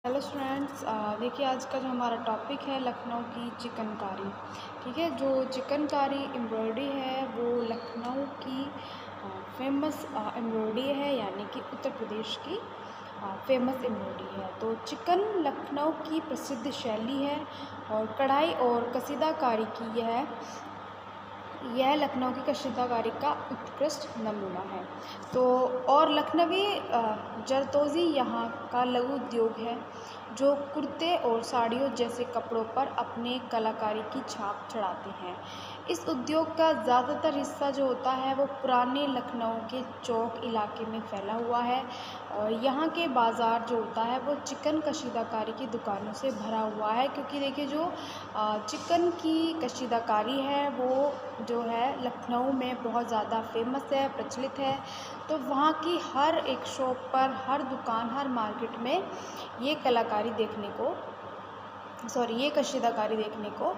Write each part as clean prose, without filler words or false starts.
Hello students, देखिए आज का जो हमारा टॉपिक है लखनऊ की चिकनकारी। ठीक है, जो चिकनकारी एम्ब्रॉयडरी है वो लखनऊ की फेमस एम्ब्रॉयडरी है, यानी कि उत्तर प्रदेश की फेमस एम्ब्रॉयडरी है। तो चिकन लखनऊ की प्रसिद्ध शैली है और कढ़ाई और कसीदाकारी की यह लखनऊ की कशीदाकारी का उत्कृष्ट नमूना है। तो और लखनवी जरदोज़ी यहाँ का लघु उद्योग है जो कुर्ते और साड़ियों जैसे कपड़ों पर अपने कलाकारी की छाप चढ़ाते हैं। इस उद्योग का ज़्यादातर हिस्सा जो होता है वो पुराने लखनऊ के चौक इलाके में फैला हुआ है और यहाँ के बाज़ार जो होता है वो चिकन कशीदाकारी की दुकानों से भरा हुआ है, क्योंकि देखिए जो चिकन की कशीदाकारी है वो जो है लखनऊ में बहुत ज़्यादा फेमस है, प्रचलित है। तो वहाँ की हर एक शॉप पर, हर दुकान, हर मार्केट में ये कलाकारी देखने को ये कशीदाकारी देखने को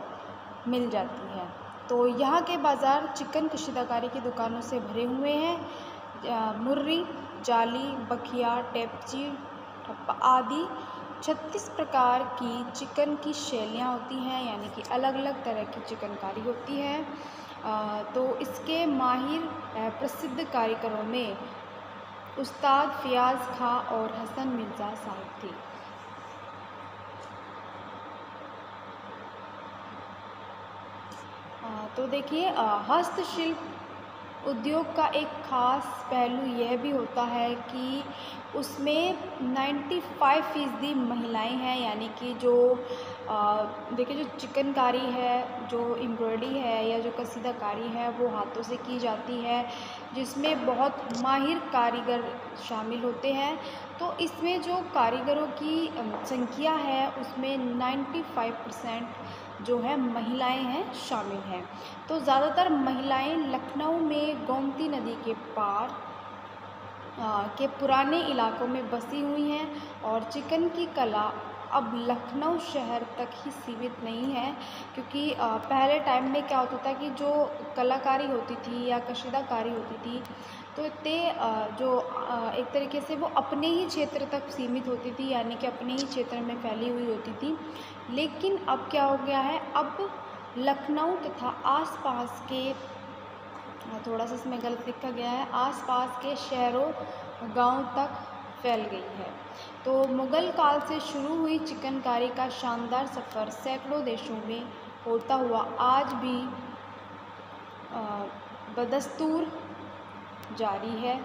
मिल जाती है। तो यहाँ के बाज़ार चिकन कशीदाकारी की दुकानों से भरे हुए हैं। मुर्री, जाली, बखिया, टेपची, ठप्पा आदि 36 प्रकार की चिकन की शैलियाँ होती हैं, यानी कि अलग अलग तरह की चिकनकारी होती है। तो इसके माहिर प्रसिद्ध कारीगरों में उस्ताद फ़ियाज़ खां और हसन मिर्ज़ा साहब थे। तो देखिए हस्तशिल्प उद्योग का एक ख़ास पहलू यह भी होता है कि उसमें 95% महिलाएं हैं, यानी कि जो देखिए जो चिकनकारी है, जो एम्ब्रॉयडरी है या जो कसीदाकारी है वो हाथों से की जाती है, जिसमें बहुत माहिर कारीगर शामिल होते हैं। तो इसमें जो कारीगरों की संख्या है उसमें 95% जो है महिलाएं हैं, शामिल हैं। तो ज़्यादातर महिलाएं लखनऊ में गोमती नदी के पार के पुराने इलाकों में बसी हुई हैं और चिकन की कला अब लखनऊ शहर तक ही सीमित नहीं है, क्योंकि पहले टाइम में क्या होता था कि जो कलाकारी होती थी या कशीदाकारी होती थी तो इतने एक तरीके से वो अपने ही क्षेत्र तक सीमित होती थी, यानी कि अपने ही क्षेत्र में फैली हुई होती थी। लेकिन अब क्या हो गया है, अब लखनऊ तथा आसपास के थोड़ा सा इसमें गलत लिखा गया है, आसपास के शहरों गांव तक फैल गई है। तो मुग़ल काल से शुरू हुई चिकनकारी का शानदार सफ़र सैकड़ों देशों में होता हुआ आज भी बदस्तूर जारी है।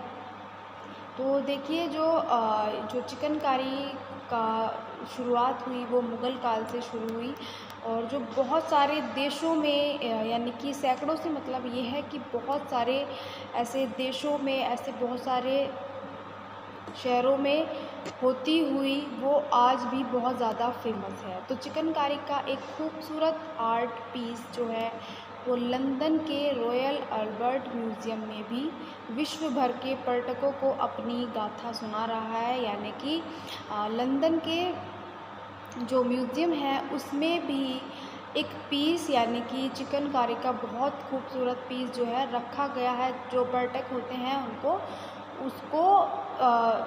तो देखिए जो चिकनकारी का शुरुआत हुई वो मुग़ल काल से शुरू हुई और जो बहुत सारे देशों में यानी कि सैकड़ों से मतलब ये है कि बहुत सारे ऐसे देशों में, ऐसे बहुत सारे शहरों में होती हुई वो आज भी बहुत ज़्यादा फेमस है। तो चिकनकारी का एक खूबसूरत आर्ट पीस जो है वो लंदन के रॉयल अल्बर्ट म्यूज़ियम में भी विश्व भर के पर्यटकों को अपनी गाथा सुना रहा है, यानी कि लंदन के जो म्यूज़ियम है उसमें भी एक पीस यानी कि चिकनकारी का बहुत खूबसूरत पीस जो है रखा गया है। जो पर्यटक होते हैं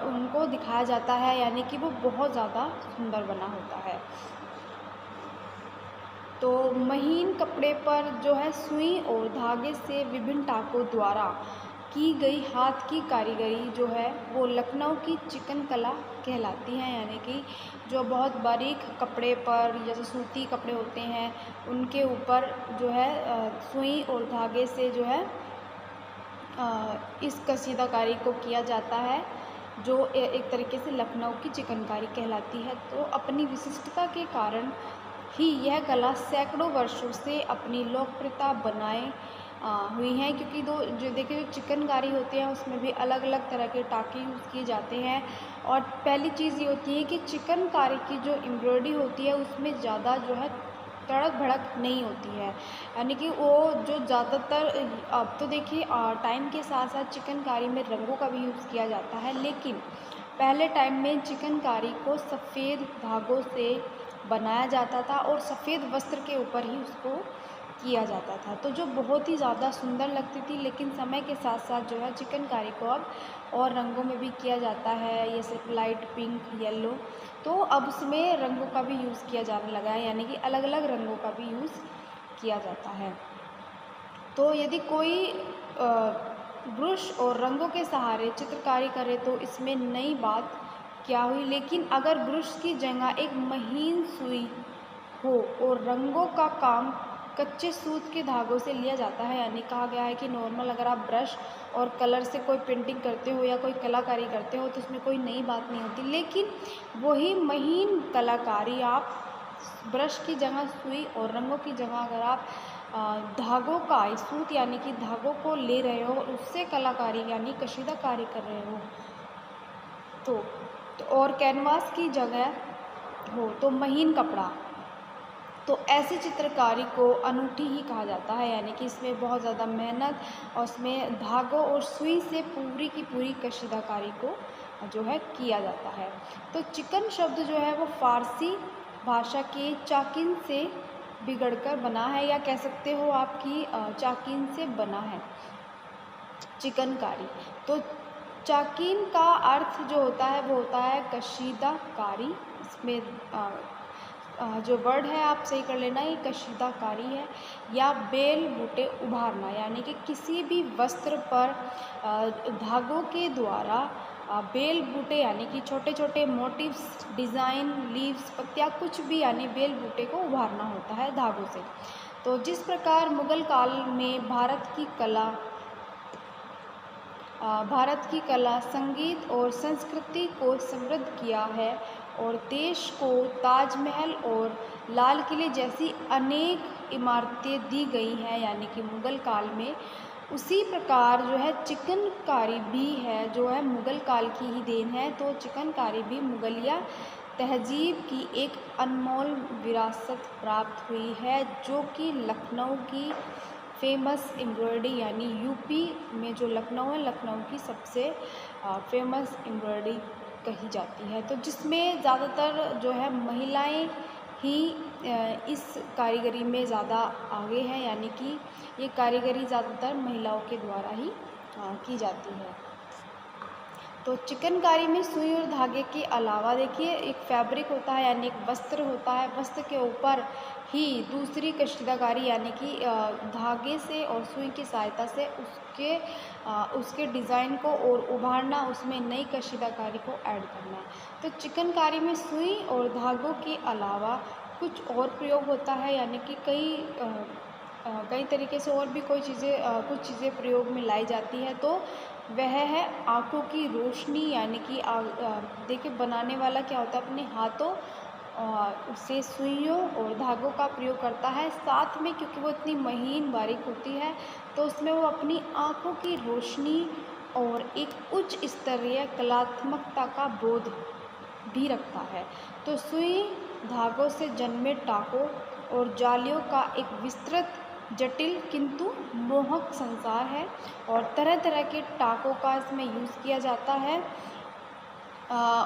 उनको दिखाया जाता है, यानी कि वो बहुत ज़्यादा सुंदर बना होता है। तो महीन कपड़े पर जो है सुई और धागे से विभिन्न टाकों द्वारा की गई हाथ की कारीगरी जो है वो लखनऊ की चिकन कला कहलाती है, यानी कि जो बहुत बारीक कपड़े पर, जैसे सूती कपड़े होते हैं उनके ऊपर जो है सुई और धागे से जो है इस कसीदाकारी को किया जाता है, जो एक तरीके से लखनऊ की चिकनकारी कहलाती है। तो अपनी विशिष्टता के कारण ही यह कला सैकड़ों वर्षों से अपनी लोकप्रियता बनाए हुई हैं, क्योंकि जो देखिए जो चिकनकारी होती है उसमें भी अलग अलग तरह के टाँके यूज़ किए जाते हैं। और पहली चीज़ ये होती है कि चिकनकारी की जो एम्ब्रॉयडरी होती है उसमें ज़्यादा जो है तड़क भड़क नहीं होती है, यानी कि वो जो ज़्यादातर अब तो देखिए टाइम के साथ साथ चिकनकारी में रंगों का भी यूज़ किया जाता है, लेकिन पहले टाइम में चिकनकारी को सफ़ेद धागों से बनाया जाता था और सफ़ेद वस्त्र के ऊपर ही उसको किया जाता था, तो जो बहुत ही ज़्यादा सुंदर लगती थी। लेकिन समय के साथ साथ जो है चिकनकारी को अब और रंगों में भी किया जाता है, जैसे लाइट पिंक, येलो, तो अब उसमें रंगों का भी यूज़ किया जाने लगा है, यानी कि अलग अलग रंगों का भी यूज़ किया जाता है। तो यदि कोई ब्रश और रंगों के सहारे चित्रकारी करे तो इसमें नई बात क्या हुई। लेकिन अगर ब्रश की जगह एक महीन सुई हो और रंगों का काम कच्चे सूत के धागों से लिया जाता है, यानी कहा गया है कि नॉर्मल अगर आप ब्रश और कलर से कोई पेंटिंग करते हो या कोई कलाकारी करते हो तो उसमें कोई नई बात नहीं होती। लेकिन वही महीन कलाकारी आप ब्रश की जगह सुई और रंगों की जगह अगर आप धागों का सूत यानी कि धागों को ले रहे हो और उससे कलाकारी यानी कशीदाकारी कर रहे हो तो और कैनवास की जगह हो तो महीन कपड़ा, तो ऐसी चित्रकारी को अनूठी ही कहा जाता है, यानी कि इसमें बहुत ज़्यादा मेहनत और उसमें धागों और सुई से पूरी की पूरी कशीदाकारी को जो है किया जाता है। तो चिकन शब्द जो है वो फ़ारसी भाषा के चाकिन से बिगड़कर बना है, या कह सकते हो आपकी चाकिन से बना है चिकनकारी। तो चाकिन का अर्थ जो होता है वो होता है कशीदाकारी। इसमें जो वर्ड है आप सही कर लेना, ये कशीदाकारी है, या बेल बूटे उभारना, यानी कि किसी भी वस्त्र पर धागों के द्वारा बेल बूटे यानी कि छोटे छोटे मोटिव्स, डिज़ाइन, लीव्स, पत्तियाँ, कुछ भी यानी बेल बूटे को उभारना होता है धागों से। तो जिस प्रकार मुगल काल में भारत की कला, संगीत और संस्कृति को समृद्ध किया है और देश को ताजमहल और लाल किले जैसी अनेक इमारतें दी गई हैं, यानी कि मुगल काल में, उसी प्रकार जो है चिकनकारी भी है, जो है मुगल काल की ही देन है। तो चिकनकारी भी मुगलिया तहजीब की एक अनमोल विरासत प्राप्त हुई है, जो कि लखनऊ की फेमस एम्ब्रॉयडरी, यानी यूपी में जो लखनऊ है, लखनऊ की सबसे फेमस एम्ब्रॉयडरी कही जाती है। तो जिसमें ज़्यादातर जो है महिलाएं ही इस कारीगरी में ज़्यादा आगे हैं, यानी कि ये कारीगरी ज़्यादातर महिलाओं के द्वारा ही की जाती है। तो चिकनकारी में सुई और धागे के अलावा देखिए एक फैब्रिक होता है, यानी एक वस्त्र होता है, वस्त्र के ऊपर ही दूसरी कशीदाकारी यानी कि धागे से और सुई की सहायता से उसके डिज़ाइन को और उभारना, उसमें नई कशीदाकारी को ऐड करना। तो चिकनकारी में सुई और धागों के अलावा कुछ और प्रयोग होता है, यानी कि कई तरीके से और भी कुछ चीज़ें प्रयोग में लाई जाती है। तो वह है आँखों की रोशनी, यानी कि देखिए बनाने वाला क्या होता है, अपने हाथों से सुइयों और धागों का प्रयोग करता है, साथ में क्योंकि वो इतनी महीन बारीक होती है तो उसमें वो अपनी आँखों की रोशनी और एक उच्च स्तरीय कलात्मकता का बोध भी रखता है। तो सुई धागों से जन्मे टाकों और जालियों का एक विस्तृत, जटिल किंतु मोहक संसार है और तरह तरह के टाकों का इसमें यूज़ किया जाता है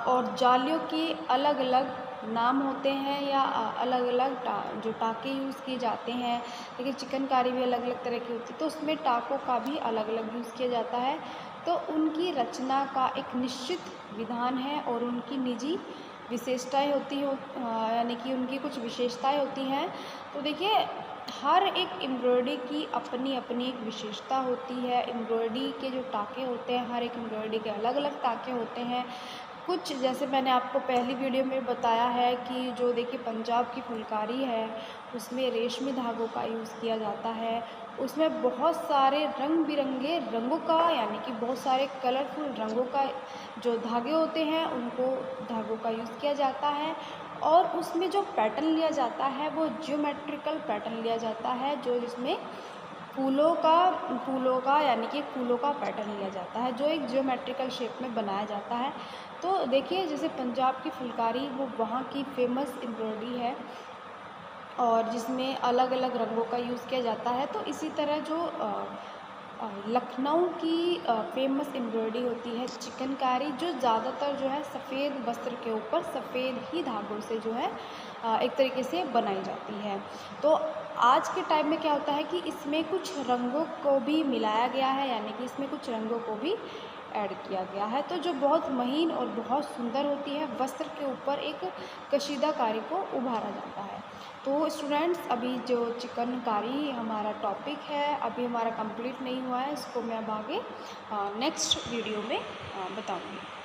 और जालियों के अलग अलग नाम होते हैं या अलग अलग जो टाके यूज़ किए जाते हैं। लेकिन चिकनकारी भी अलग अलग तरह की होती है, तो उसमें टाकों का भी अलग अलग यूज़ किया जाता है। तो उनकी रचना का एक निश्चित विधान है और उनकी निजी विशेषताएं होती हो, यानी कि उनकी कुछ विशेषताएं होती हैं। तो देखिए हर एक एम्ब्रॉयडरी की अपनी अपनी एक विशेषता होती है। एम्ब्रॉयडरी के जो टाके होते हैं, हर एक एम्ब्रॉयडरी के अलग अलग टाके होते हैं। कुछ जैसे मैंने आपको पहली वीडियो में बताया है कि जो देखिए पंजाब की फुलकारी है उसमें रेशमी धागों का यूज़ किया जाता है, उसमें बहुत सारे रंग बिरंगे रंगों का यानी कि बहुत सारे कलरफुल रंगों का जो धागे होते हैं उनको धागों का यूज़ किया जाता है और उसमें जो पैटर्न लिया जाता है वो ज्योमेट्रिकल पैटर्न लिया जाता है, जो जिसमें फूलों का यानी कि फूलों का पैटर्न लिया जाता है जो एक ज्योमेट्रिकल शेप में बनाया जाता है। तो देखिए जैसे पंजाब की फुलकारी वो वहाँ की फेमस एम्ब्रॉयडरी है और जिसमें अलग अलग रंगों का यूज़ किया जाता है। तो इसी तरह जो लखनऊ की फेमस एम्ब्रॉयडरी होती है चिकनकारी, जो ज़्यादातर जो है सफ़ेद वस्त्र के ऊपर सफ़ेद ही धागों से जो है एक तरीके से बनाई जाती है। तो आज के टाइम में क्या होता है कि इसमें कुछ रंगों को भी मिलाया गया है, यानी कि इसमें कुछ रंगों को भी ऐड किया गया है, तो जो बहुत महीन और बहुत सुंदर होती है, वस्त्र के ऊपर एक कशीदाकारी को उभारा जाता है। तो स्टूडेंट्स, अभी जो चिकनकारी हमारा टॉपिक है अभी हमारा कंप्लीट नहीं हुआ है, इसको मैं अब आगे नेक्स्ट वीडियो में बताऊँगी।